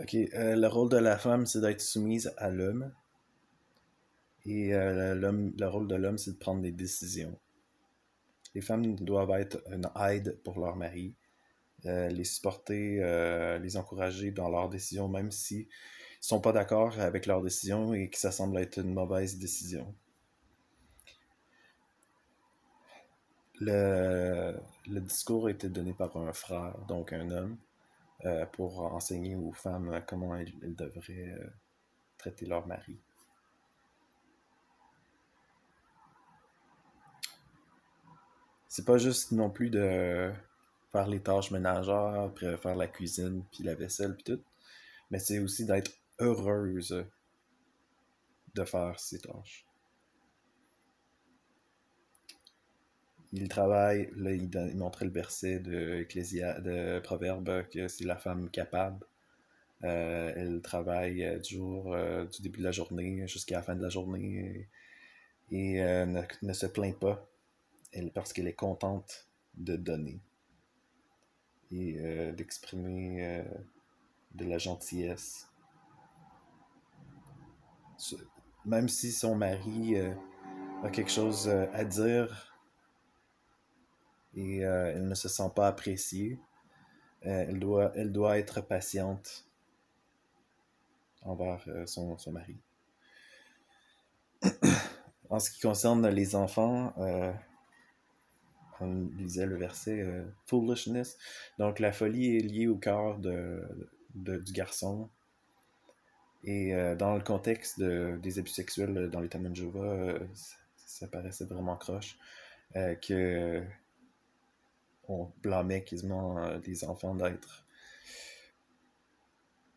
Ok, le rôle de la femme, c'est d'être soumise à l'homme. Et le rôle de l'homme, c'est de prendre des décisions. Les femmes doivent être une aide pour leur mari, les supporter, les encourager dans leurs décisions, même s'ils sont pas d'accord avec leurs décisions et que ça semble être une mauvaise décision. Le, le discours a été donné par un frère, donc un homme, pour enseigner aux femmes comment elles devraient traiter leur mari. C'est pas juste non plus de faire les tâches ménagères, après faire la cuisine, puis la vaisselle, puis tout, mais c'est aussi d'être heureuse de faire ces tâches. Il travaille, là il montrait le verset de Proverbe que c'est la femme capable. Elle travaille du début de la journée jusqu'à la fin de la journée et ne se plaint pas parce qu'elle est contente de donner et d'exprimer de la gentillesse. Même si son mari a quelque chose à dire et elle ne se sent pas appréciée, elle doit être patiente envers son mari. En ce qui concerne les enfants, on lisait le verset foolishness. Donc la folie est liée au cœur du garçon. Et dans le contexte des abus sexuels dans les témoins de Jéhovah, ça paraissait vraiment croche. Que on blâmait quasiment les enfants d'être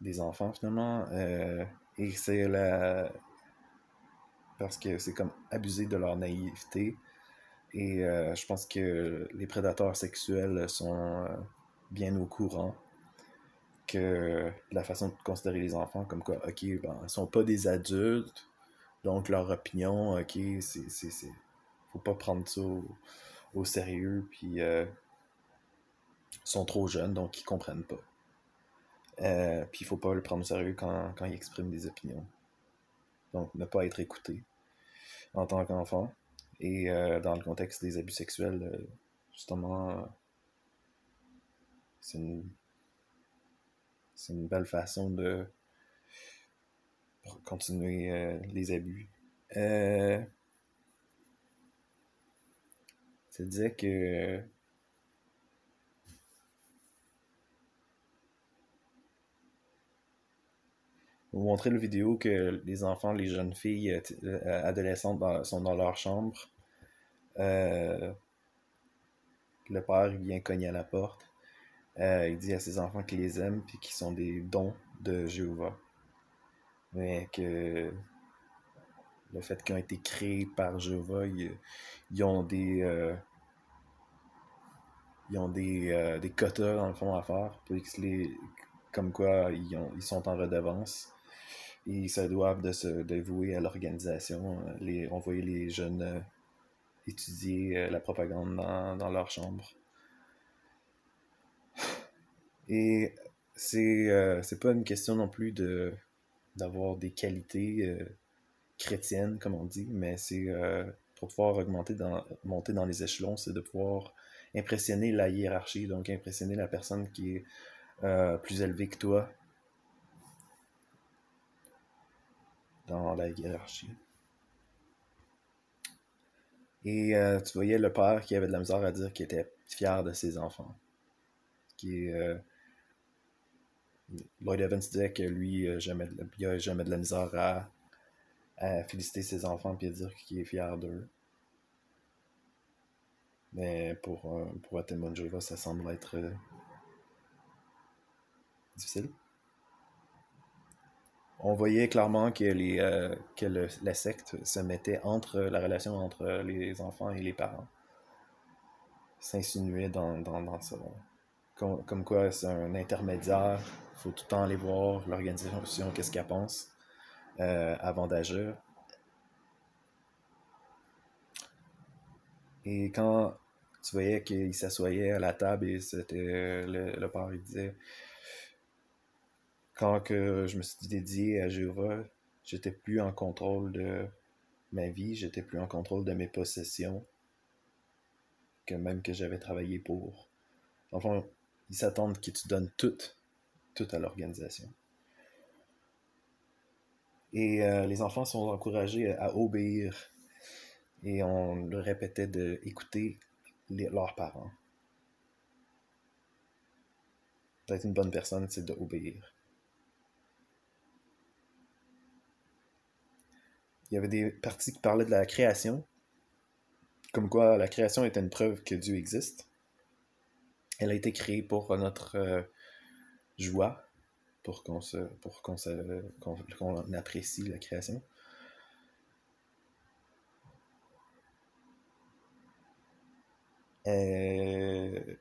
des enfants finalement. Et c'est parce que c'est comme abuser de leur naïveté. Et je pense que les prédateurs sexuels sont bien au courant que la façon de considérer les enfants, comme quoi, ok, ben, ils sont pas des adultes, donc leur opinion, ok, faut pas prendre ça au sérieux, puis ils sont trop jeunes, donc ils comprennent pas. Puis il faut pas le prendre au sérieux quand ils expriment des opinions. Donc ne pas être écouté en tant qu'enfant. Et dans le contexte des abus sexuels, justement, c'est une, c'est une belle façon de continuer les abus. Ça disait que vous montrez la vidéo que les enfants, les jeunes filles adolescentes sont dans leur chambre. Euh, le père il vient cogner à la porte. Il dit à ses enfants qu'il les aime puis qu'ils sont des dons de Jéhovah. Mais que le fait qu'ils ont été créés par Jéhovah, ils ont des quotas dans le fond à faire. Comme quoi ils sont en redevance. Et ils se doivent de se dévouer à l'organisation, envoyer les jeunes étudier la propagande dans leur chambre. Et c'est pas une question non plus d'avoir des qualités chrétiennes, comme on dit, mais c'est pour pouvoir monter dans les échelons, c'est de pouvoir impressionner la hiérarchie, donc impressionner la personne qui est plus élevée que toi dans la hiérarchie. Et tu voyais le père qui avait de la misère à dire qu'il était fier de ses enfants. Qui est, Lloyd Evans disait que lui, il a jamais de la misère à féliciter ses enfants et à dire qu'il est fier d'eux. Mais pour un témoin de Jéhovah, ça semble être difficile. On voyait clairement que la secte se mettait entre la relation entre les enfants et les parents. S'insinuait dans ça. Comme quoi c'est un intermédiaire. Il faut tout le temps aller voir l'organisation, qu'est-ce qu'elle pense avant d'agir. Et quand tu voyais qu'il s'assoyait à la table et c'était le père il disait Quand que je me suis dédié à Jéhovah, j'étais plus en contrôle de ma vie, j'étais plus en contrôle de mes possessions que même que j'avais travaillé pour. Enfin, ils s'attendent que tu donnes tout à l'organisation. Et les enfants sont encouragés à obéir. Et on leur répétait d'écouter leurs parents. D'être une bonne personne, c'est d'obéir. Il y avait des parties qui parlaient de la création, comme quoi la création était une preuve que Dieu existe. Elle a été créée pour notre joie, pour qu'on apprécie la création. Euh,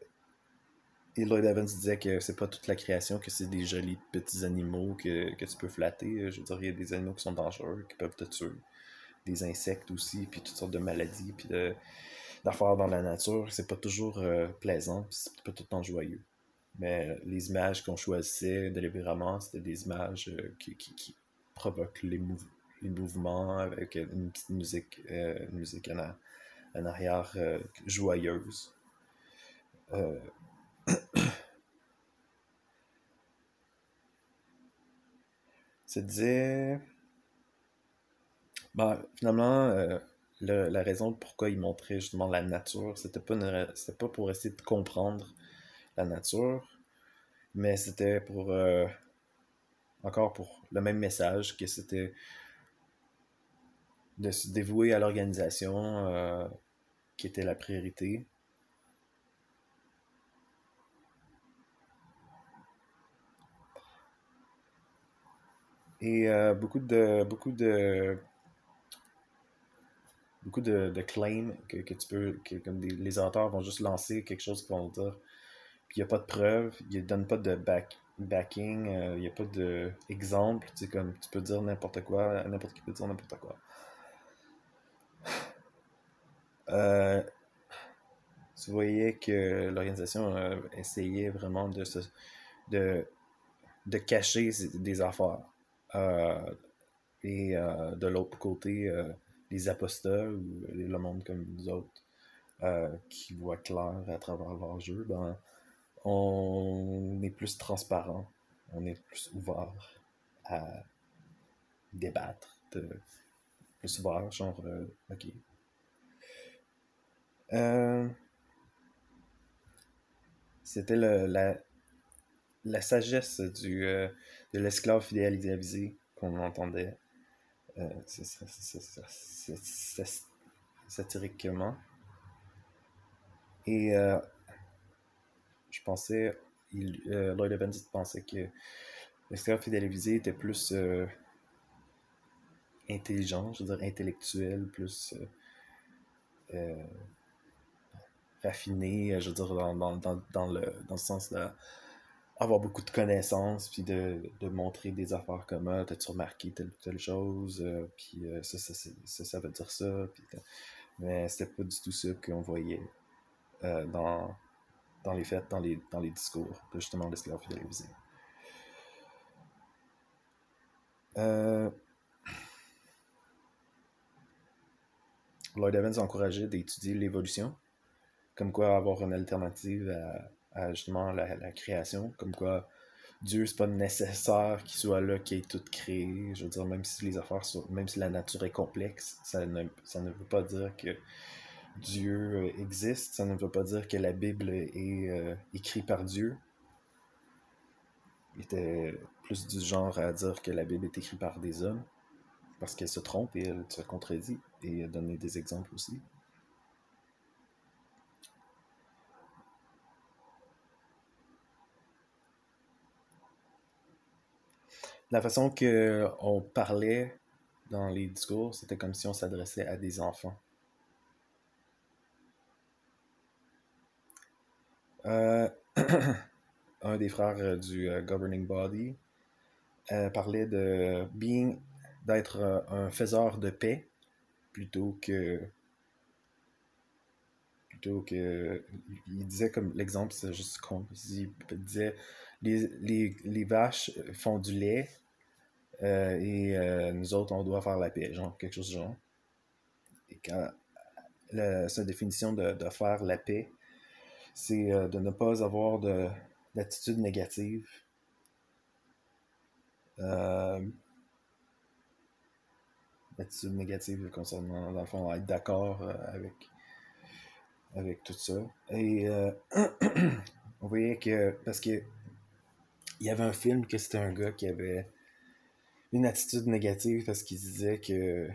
et Lloyd Evans disait que c'est pas toute la création, que c'est des jolis petits animaux que tu peux flatter. Je veux dire, il y a des animaux qui sont dangereux, qui peuvent te tuer. Des insectes aussi, puis toutes sortes de maladies, puis d'affaires dans la nature. C'est pas toujours plaisant, puis c'est pas tout le temps joyeux. Mais les images qu'on choisissait délibérément, c'était des images qui provoquent les mouvements avec une petite musique en arrière joyeuse. Euh, Ça disait. Finalement, la raison pourquoi il montrait justement la nature, c'était pas pour essayer de comprendre la nature, mais c'était pour encore pour le même message que c'était de se dévouer à l'organisation qui était la priorité. Et beaucoup de claims que tu peux, comme les auteurs vont juste lancer quelque chose qu'ils vont dire, puis il n'y a pas de preuve, ils ne donnent pas de backing, il n'y a pas d'exemple, tu sais, comme tu peux dire n'importe quoi, n'importe qui peut dire n'importe quoi. Euh, Tu voyais que l'organisation essayait vraiment de, de cacher des affaires. Euh, et de l'autre côté, les apostats ou le monde comme nous autres qui voient clair à travers leur jeu, ben, on est plus transparent, on est plus ouvert à débattre, plus ouvert, genre, ok. Euh, C'était la sagesse de l'esclave idéalisé qu'on entendait satiriquement. Et je pensais, Lloyd Evans pensait que l'esclave fidélisé était plus intelligent, je veux dire intellectuel, plus euh, raffiné, je veux dire dans le sens d'avoir beaucoup de connaissances, puis de montrer des affaires comme t'as-tu remarqué telle ou telle chose, puis ça veut dire ça, puis, mais c'était pas du tout ça qu'on voyait euh, dans, dans les faits, dans les discours de justement l'esclave fidélisé. Euh, Lloyd Evans encourageait d'étudier l'évolution, comme quoi avoir une alternative à justement la création, comme quoi Dieu, c'est pas nécessaire qu'il soit là, qu'il ait tout créé. Je veux dire, même si les affaires même si la nature est complexe, ça ne veut pas dire que Dieu existe, ça ne veut pas dire que la Bible est écrite par Dieu. Il était plus du genre à dire que la Bible est écrite par des hommes, parce qu'elle se trompe et elle se contredit, et donner des exemples aussi. La façon qu'on parlait dans les discours, c'était comme si on s'adressait à des enfants. Euh, un des frères du governing body parlait d'être un faiseur de paix plutôt que plutôt que il disait comme l'exemple c'est juste con, il disait les vaches font du lait et nous autres, on doit faire la paix, genre, quelque chose du genre. Et quand sa définition de faire la paix, c'est de ne pas avoir d'attitude négative. D'attitude négative concernant, dans le fond, être d'accord avec tout ça. Et on voyait que, parce que il y avait un film que c'était un gars qui avait une attitude négative parce qu'il disait que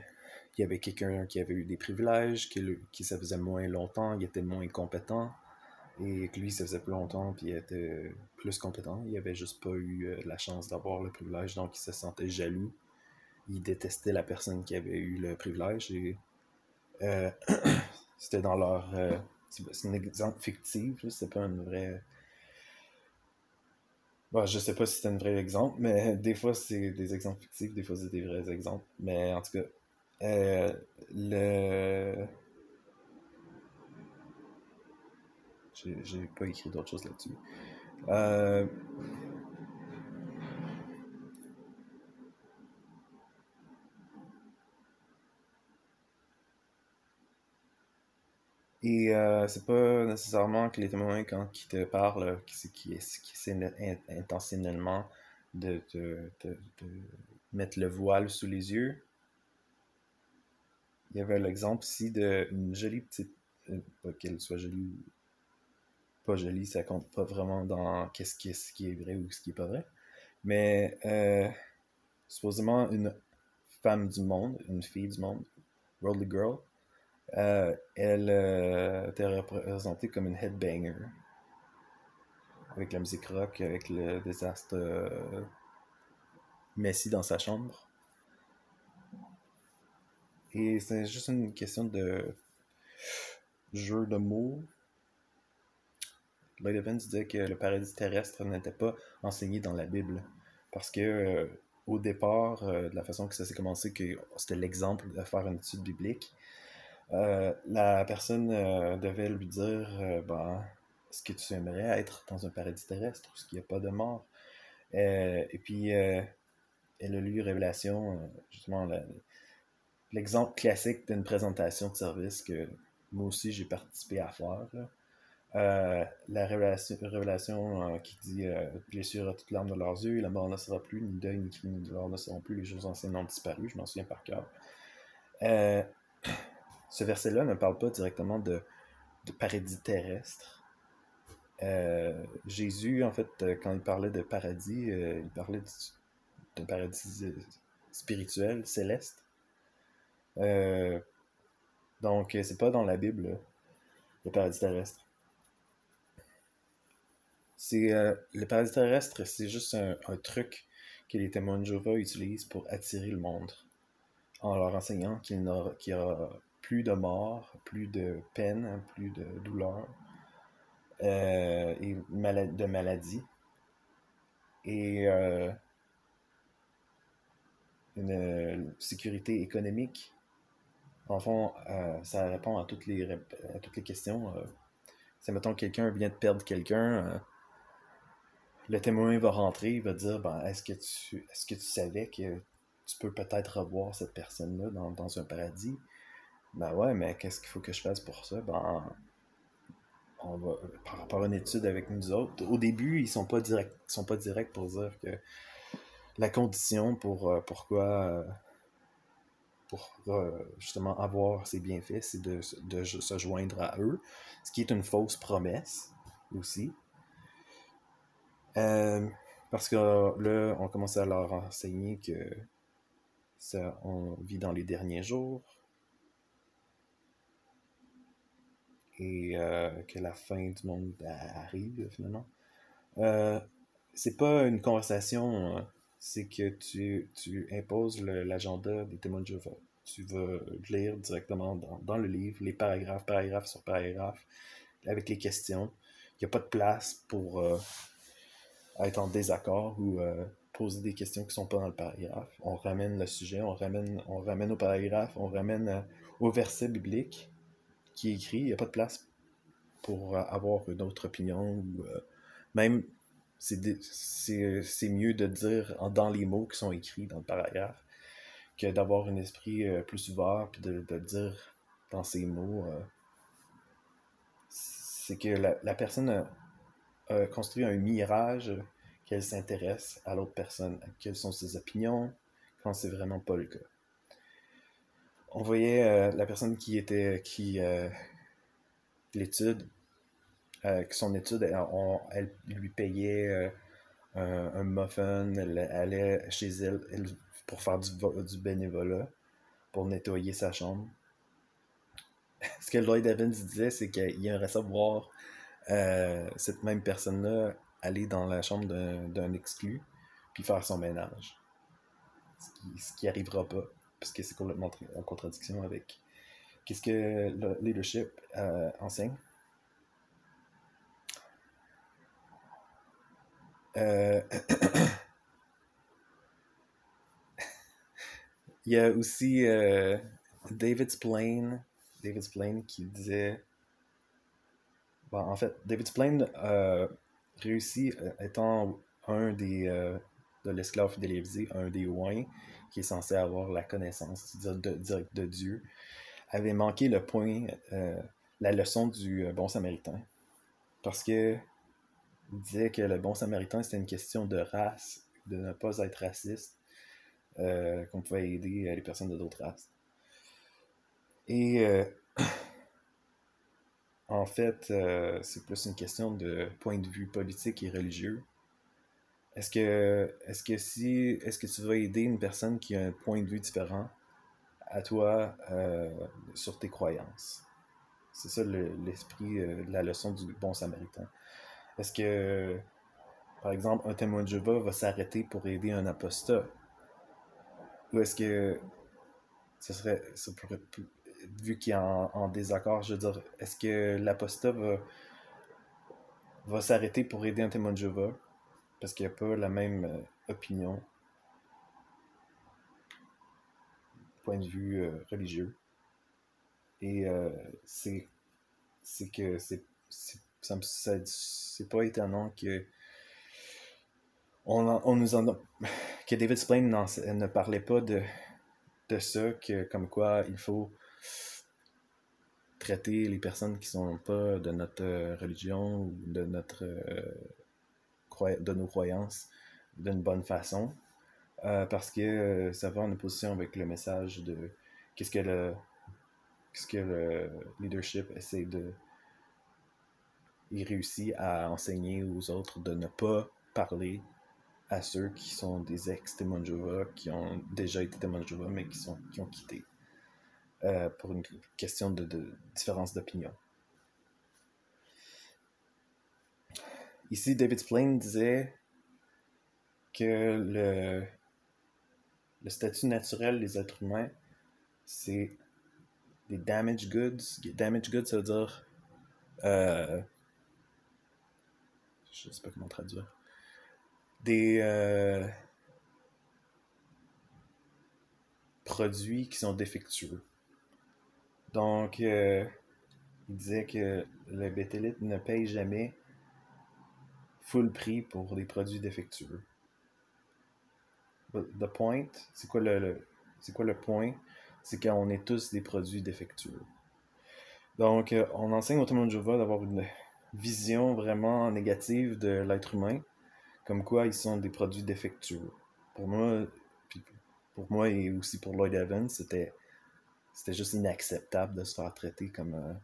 il y avait quelqu'un qui avait eu des privilèges, qui ça faisait moins longtemps, il était moins compétent, et que lui, ça faisait plus longtemps, puis il était plus compétent. Il avait juste pas eu la chance d'avoir le privilège, donc il se sentait jaloux. Il détestait la personne qui avait eu le privilège, et euh, c'était dans leur... c'est un exemple fictif, c'est pas une vraie... Bon, je sais pas si c'est un vrai exemple, mais des fois c'est des exemples fictifs, des fois c'est des vrais exemples. Mais en tout cas, euh, le... J'ai pas écrit d'autres choses là-dessus. Euh, et c'est pas nécessairement que les témoins, quand ils te parlent, qui essaient intentionnellement de mettre le voile sous les yeux. Il y avait l'exemple ici d'une jolie petite... pas qu'elle soit jolie ou pas jolie, ça compte pas vraiment dans ce qui est vrai ou ce qui est pas vrai. Mais supposément une femme du monde, une fille du monde, Worldly Girl, elle était représentée comme une headbanger, avec la musique rock, avec le désastre Messi dans sa chambre. Et c'est juste une question de jeu de mots. Lloyd Evans disait que le paradis terrestre n'était pas enseigné dans la Bible. Parce que au départ, de la façon que ça s'est commencé, que c'était l'exemple de faire une étude biblique, la personne devait lui dire ben, est-ce que tu aimerais être dans un paradis terrestre où il n'y a pas de mort? Et puis, elle a lu Révélation, justement, l'exemple classique d'une présentation de service que moi aussi j'ai participé à faire. Là. La révélation qui dit blessure à toute larme de leurs yeux, la mort ne sera plus, ni deuil, ni cri, ni douleur ne seront plus, les choses anciennes ont disparu, je m'en souviens par cœur. Euh, Ce verset-là ne parle pas directement de paradis terrestre. Jésus, en fait, quand il parlait de paradis, il parlait d'un paradis spirituel, céleste. Euh, donc, c'est pas dans la Bible, là, le paradis terrestre. Le paradis terrestre, c'est juste un truc que les témoins de Jéhovah utilisent pour attirer le monde, en leur enseignant qu'il y aura plus de mort, plus de peine, plus de douleur et de maladie. Et une sécurité économique. En fond, ça répond à toutes les questions. Si, mettons, quelqu'un vient de perdre quelqu'un, le témoin va rentrer, il va dire ben, est-ce que tu savais que tu peux peut-être revoir cette personne-là dans un paradis? Ben ouais, mais qu'est-ce qu'il faut que je fasse pour ça? Ben, on va, par rapport à une étude avec nous autres, au début, ils sont pas directs pour dire que la condition pour pour justement avoir ces bienfaits, c'est de se joindre à eux, ce qui est une fausse promesse aussi. Euh, Parce que là, on commence à leur enseigner que on vit dans les derniers jours et que la fin du monde arrive finalement. Euh, c'est pas une conversation, c'est que tu imposes l'agenda des témoins de Jéhovah. Tu vas lire directement dans le livre, les paragraphes, paragraphe sur paragraphe, avec les questions. Il n'y a pas de place pour être en désaccord ou poser des questions qui ne sont pas dans le paragraphe. On ramène le sujet, on ramène au paragraphe, on ramène au verset biblique qui est écrit. Il n'y a pas de place pour avoir une autre opinion ou même c'est mieux de dire dans les mots qui sont écrits dans le paragraphe que d'avoir un esprit plus ouvert puis de dire dans ces mots. C'est que la personne a construit un mirage qu'elle s'intéresse à l'autre personne, quelles sont ses opinions, quand c'est vraiment pas le cas. On voyait la personne qui l'étude, que son étude, elle lui payait un muffin, elle allait chez elle pour faire du bénévolat, pour nettoyer sa chambre. Ce que Lloyd Evans disait, c'est qu'il aimerait ça voir cette même personne-là aller dans la chambre d'un exclu, puis faire son ménage. Ce qui arrivera pas, parce que c'est complètement en contradiction avec qu'est-ce que le leadership enseigne. Il y a aussi David Splane qui disait. Bon, en fait, David Splane réussit, étant un de l'esclave fidélisé, un des ouins, qui est censé avoir la connaissance directe de Dieu, avait manqué le point, la leçon du bon samaritain. Parce que il disait que le bon samaritain, c'était une question de race, de ne pas être raciste, qu'on pouvait aider les personnes de d'autres races. Et en fait, c'est plus une question de point de vue politique et religieux. Est-ce que tu vas aider une personne qui a un point de vue différent à toi sur tes croyances? C'est ça l'esprit de la leçon du bon samaritain. Est-ce que, par exemple, un témoin de Jéhovah va s'arrêter pour aider un apostat? Ou est-ce que ça pourrait, vu qu'il est en désaccord, je veux dire, est-ce que l'apostat va s'arrêter pour aider un témoin de Jéhovah parce qu'il n'a pas la même opinion, point de vue religieux? Et c'est que c'est pas étonnant que on nous en a, que David Splane ne parlait pas de ça, que comme quoi il faut traiter les personnes qui sont pas de notre religion ou de de nos croyances d'une bonne façon, parce que ça va en opposition avec le message de qu'est-ce que le leadership essaie de. Il réussit à enseigner aux autres de ne pas parler à ceux qui sont des ex-témoins de Jéhovah, qui ont déjà été témoins de Jéhovah, mais qui ont quitté pour une question de différence d'opinion. Ici, David Splane disait que le statut naturel des êtres humains, c'est des damaged goods. Damaged goods, ça veut dire je sais pas comment traduire. Des produits qui sont défectueux. Donc, il disait que le bétélite ne paye jamais full prix pour des produits défectueux. The point, c'est quoi le point? C'est qu'on est tous des produits défectueux. Donc, on enseigne au témoin de Jéhovah d'avoir une vision vraiment négative de l'être humain, comme quoi ils sont des produits défectueux. Pour moi et aussi pour Lloyd Evans, c'était juste inacceptable de se faire traiter comme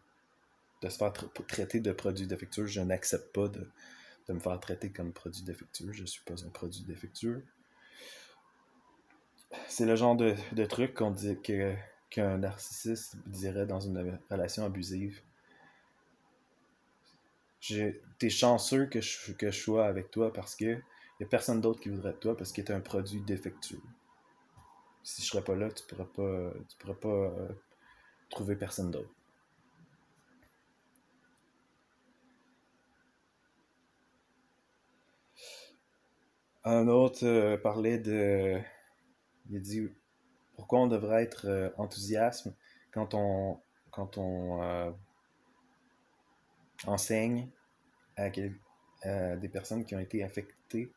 de se faire traiter de produits défectueux. Je n'accepte pas de me faire traiter comme produit défectueux. Je ne suis pas un produit défectueux. C'est le genre de truc qu'on dit qu'un narcissiste dirait dans une relation abusive. T'es chanceux que je sois avec toi parce que y a personne d'autre qui voudrait de toi parce que t'es un produit défectueux. Si je serais pas là, tu pourrais pas trouver personne d'autre. Un autre parlait de. Il a dit pourquoi on devrait être enthousiaste quand on enseigne à des personnes qui ont été affectées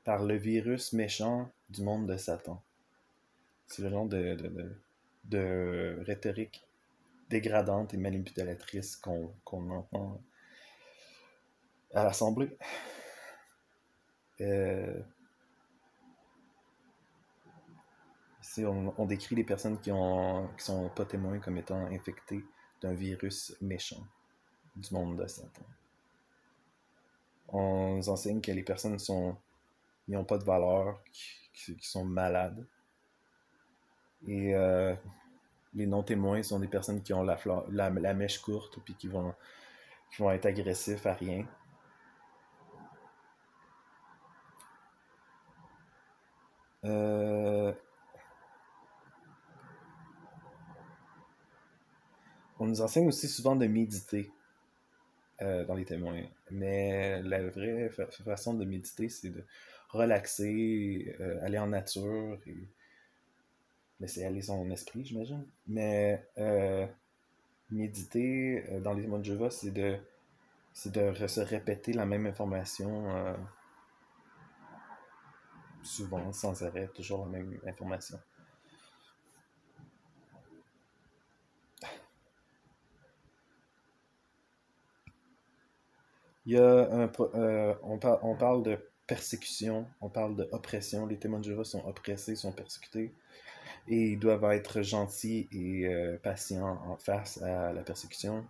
par le virus méchant du monde de Satan. C'est le genre de rhétorique dégradante et manipulatrice qu'on entend à l'Assemblée. Ici, on décrit les personnes qui sont pas témoins comme étant infectées d'un virus méchant du monde de Satan. On nous enseigne que les personnes n'ont pas de valeur, qui sont malades. Et les non-témoins sont des personnes qui ont la mèche courte puis qui vont être agressifs à rien. On nous enseigne aussi souvent de méditer dans les témoins. Mais la vraie façon de méditer, c'est de relaxer, aller en nature et laisser aller son esprit, j'imagine. Mais méditer dans les témoins de Jéhovah, c'est de se répéter la même information souvent, sans arrêt, toujours la même information. Il y a on parle de persécution, on parle d'oppression. Les témoins de Jéhovah sont oppressés, sont persécutés, et ils doivent être gentils et patients en face à la persécution.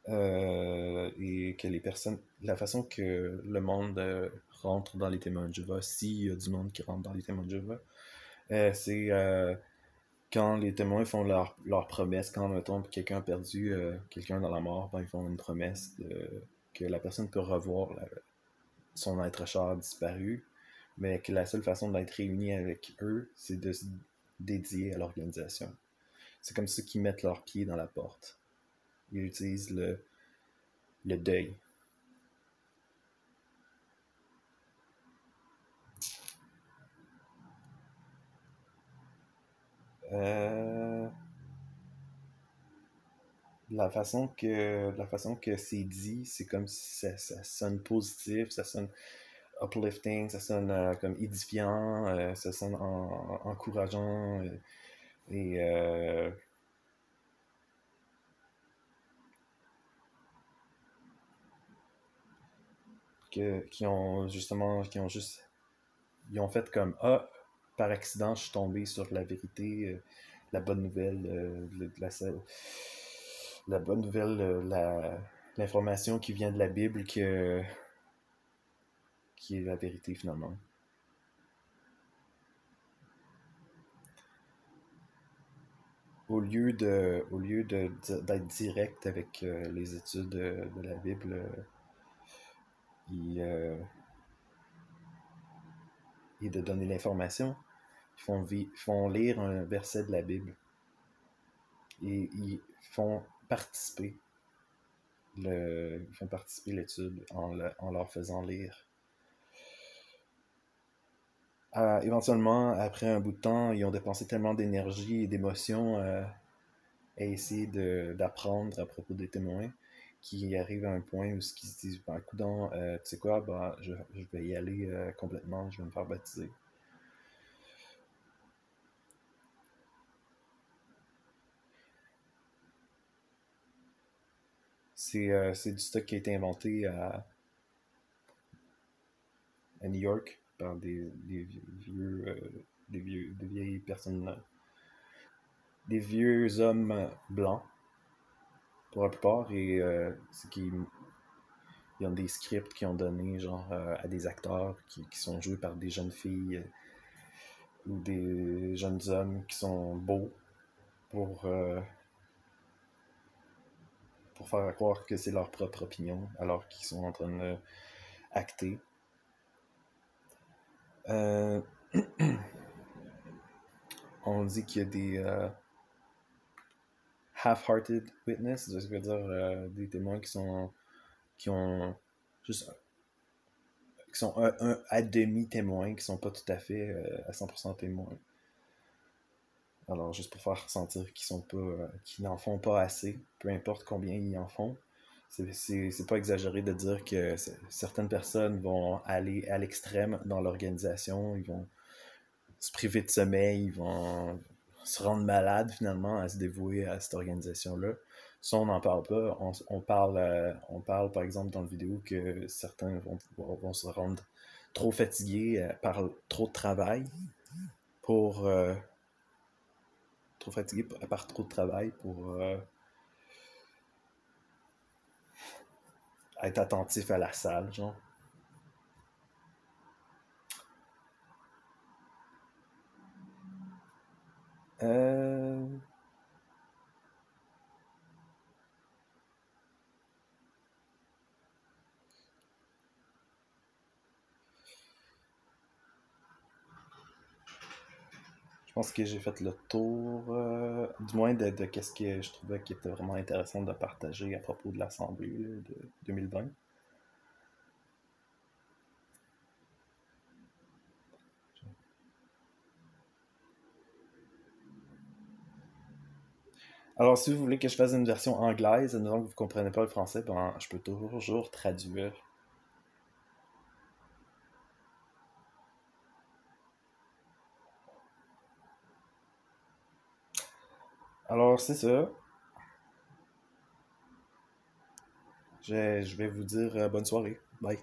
Et que les personnes, la façon que le monde rentre dans les témoins de Jéhovah, s'il y a du monde qui rentre dans les témoins de Jéhovah, c'est quand les témoins font leur promesse, quand, mettons, quelqu'un a perdu quelqu'un dans la mort, ben, ils font une promesse que la personne peut revoir son être cher disparu, mais que la seule façon d'être réuni avec eux, c'est de se dédier à l'organisation. C'est comme ça qu'ils mettent leurs pieds dans la porte. Ils utilisent le deuil. La façon que c'est dit, c'est comme si ça sonne positif, ça sonne uplifting, ça sonne comme édifiant, ça sonne encourageant et qui ont juste ils ont fait comme par accident je suis tombé sur la vérité, la bonne nouvelle, la bonne nouvelle, l'information qui vient de la Bible qui est la vérité finalement. D'être direct avec les études de la Bible, et de donner l'information, ils font lire un verset de la Bible et ils font participer l'étude en leur faisant lire. Éventuellement, après un bout de temps, ils ont dépensé tellement d'énergie et d'émotion à essayer d'apprendre à propos des témoins qu'ils arrivent à un point où ils se disent ben, coudonc, tu sais quoi, ben, je vais y aller complètement, je vais me faire baptiser. C'est du stock qui a été inventé à New York par des vieilles personnes, des vieux hommes blancs pour la plupart, et c'est qu'ils ont des scripts qui ont donné genre à des acteurs qui sont joués par des jeunes filles ou des jeunes hommes qui sont beaux pour faire croire que c'est leur propre opinion alors qu'ils sont en train de acter. On dit qu'il y a des half-hearted witness, ça veut dire des témoins qui ont juste qui sont un à demi témoins, qui sont pas tout à fait à 100% témoins. Alors, juste pour faire ressentir qu'ils n'en font pas assez, peu importe combien ils en font. C'est pas exagéré de dire que certaines personnes vont aller à l'extrême dans l'organisation, ils vont se priver de sommeil, ils vont se rendre malades finalement à se dévouer à cette organisation-là. Ça, on n'en parle pas. On parle par exemple dans la vidéo que certains vont se rendre trop fatigués par trop de travail pour trop fatigués par trop de travail pour être attentif à la salle, genre. Euh, je pense que j'ai fait le tour, du moins de qu'est-ce que je trouvais qui était vraiment intéressant de partager à propos de l'Assemblée là, de 2020. Alors, si vous voulez que je fasse une version anglaise, admettons que vous ne comprenez pas le français, ben, je peux toujours traduire. Alors, c'est ça. Je vais vous dire bonne soirée. Bye.